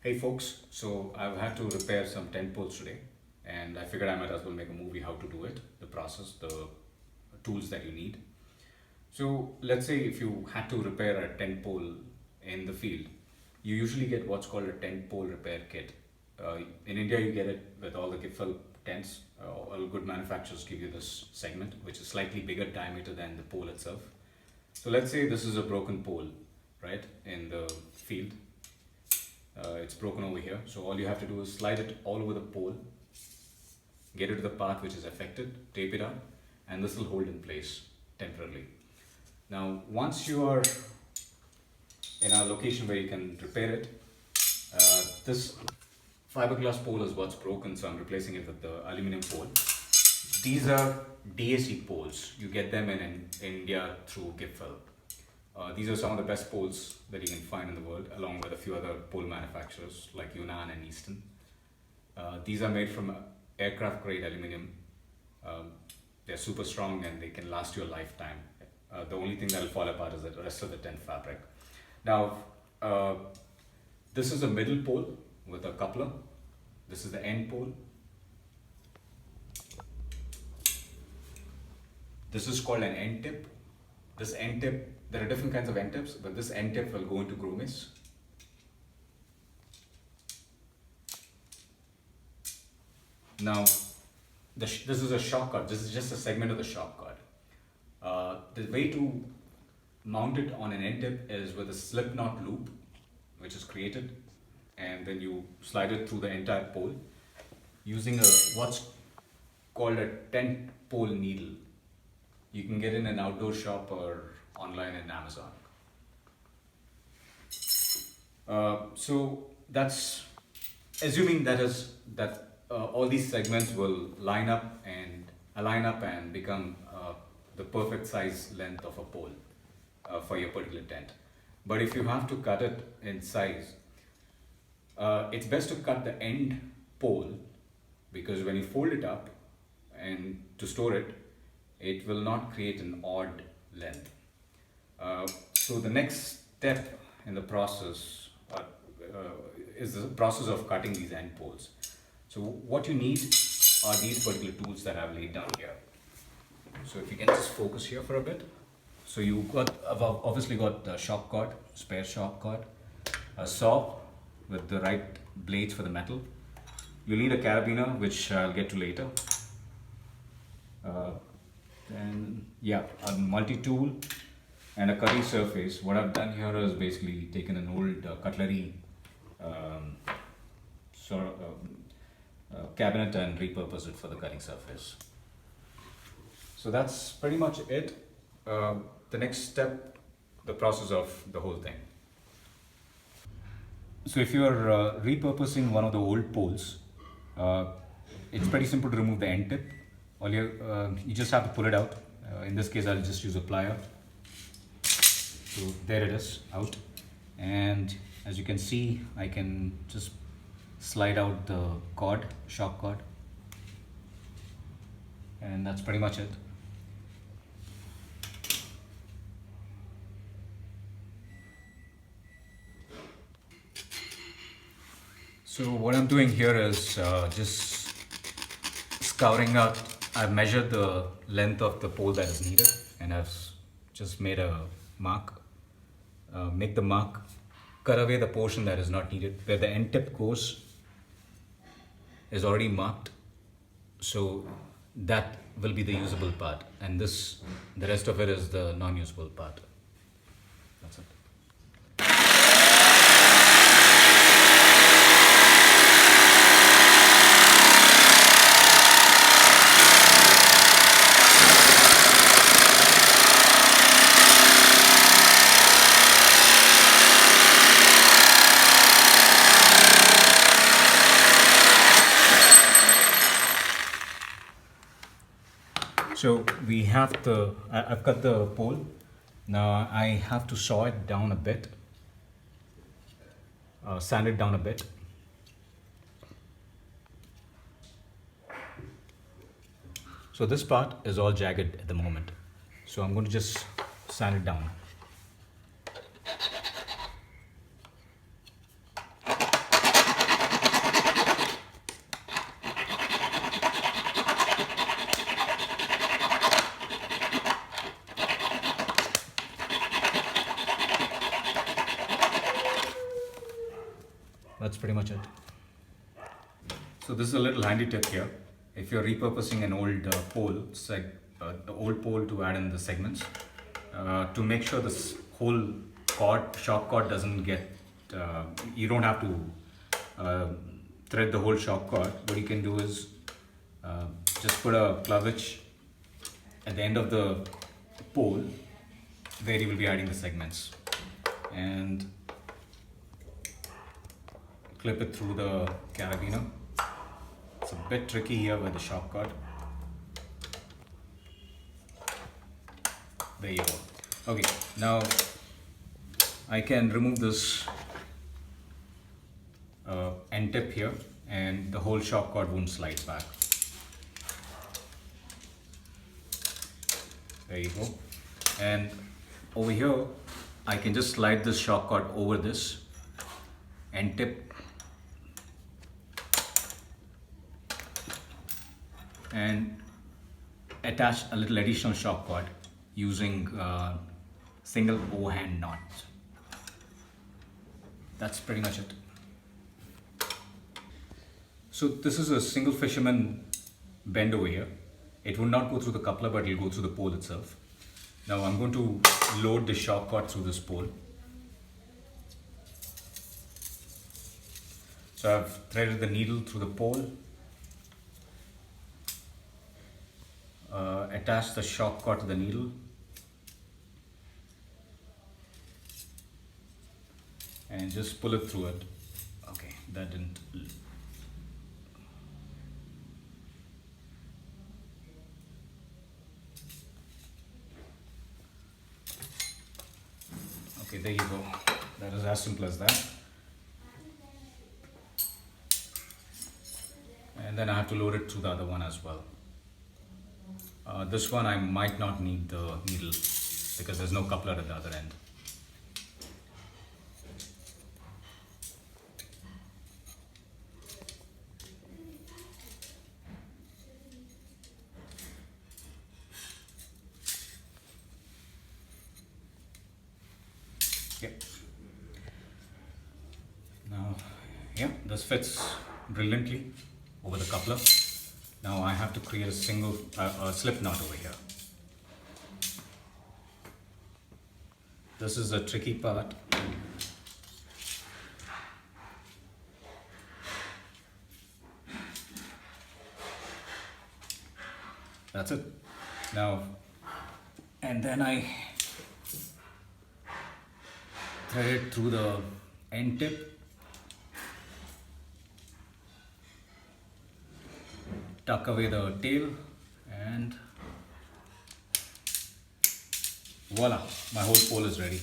Hey folks, so I've had to repair some tent poles today, and I figured I might as well make a movie how to do it, the process, the tools that you need. So let's say if you had to repair a tent pole in the field, you usually get what's called a tent pole repair kit. In India, you get it with all the Gipfel tents. All good manufacturers give you this segment, which is slightly bigger diameter than the pole itself. So let's say this is a broken pole, right, in the field. It's broken over here, so all you have to do is slide it all over the pole, get it to the part which is affected, tape it up, and this will hold in place temporarily. Now once you are in a location where you can repair it, this fiberglass pole is what's broken, so I'm replacing it with the aluminum pole. These are DAC poles. You get them in India through Gipfel. These are some of the best poles that you can find in the world, along with a few other pole manufacturers like Yunnan and Easton. These are made from aircraft grade aluminum. They're super strong and they can last you a lifetime. The only thing that will fall apart is the rest of the tent fabric. Now, this is a middle pole with a coupler. This is the end pole. This is called an end tip. This end tip, there are different kinds of end tips, but this end tip will go into groomis. Now, this is a shock guard. This is just a segment of the shock guard. The way to mount it on an end tip is with a slip knot loop, which is created, and then you slide it through the entire pole using what's called a tent pole needle. You can get in an outdoor shop or online in Amazon. So that's assuming that all these segments will line up and become the perfect size length of a pole for your particular tent. But if you have to cut it in size, it's best to cut the end pole, because when you fold it up and to store it, it will not create an odd length. So the next step in the process is the process of cutting these end poles. So what you need are these particular tools that I've laid down here. So if you can just focus here for a bit. So I've obviously got the shock cord, spare shock cord, a saw with the right blades for the metal. You'll need a carabiner, which I'll get to later. And yeah, a multi-tool and a cutting surface. What I've done here is basically taken an old cutlery cabinet and repurposed it for the cutting surface. So that's pretty much it. The next step, the process of the whole thing. So if you're repurposing one of the old poles, it's pretty simple to remove the end tip. All you just have to pull it out. In this case, I'll just use a plier. So there it is, out. And as you can see, I can just slide out the cord, shock cord. And that's pretty much it. So what I'm doing here is just scouring out. I've measured the length of the pole that is needed, and I've just made a mark. Make the mark, cut away the portion that is not needed. Where the end tip goes is already marked, so that will be the usable part, and the rest of it is the non-usable part. That's it. So I've cut the pole. Now I have to saw it down a bit, sand it down a bit. So this part is all jagged at the moment. So I'm going to just sand it down. That's pretty much it. So this is a little handy tip here. If you're repurposing an old pole, the old pole to add in the segments, to make sure this whole shock cord doesn't get, you don't have to thread the whole shock cord. What you can do is just put a clavich at the end of the pole where you will be adding the segments, and clip it through the carabiner. It's a bit tricky here with the shock cord. There you go. Okay, now I can remove this end tip here, and the whole shock cord won't slide back. There you go. And over here, I can just slide this shock cord over this end tip and attach a little additional shock cord using single O-hand knot. That's pretty much it. So this is a single fisherman bend over here. It will not go through the coupler, but it will go through the pole itself. Now I'm going to load the shock cord through this pole. So I've threaded the needle through the pole, attach the shock cord to the needle, and just pull it through it. Okay, that didn't. Okay, there you go. That is as simple as that. And then I have to load it through the other one as well. This one I might not need the needle because there's no coupler at the other end. Yep. Now, yeah, this fits brilliantly over the coupler. Now I have to create a single slip knot over here. This is a tricky part. That's it. Now, and then I thread it through the end tip. Tuck away the tail, and voila, my whole pole is ready.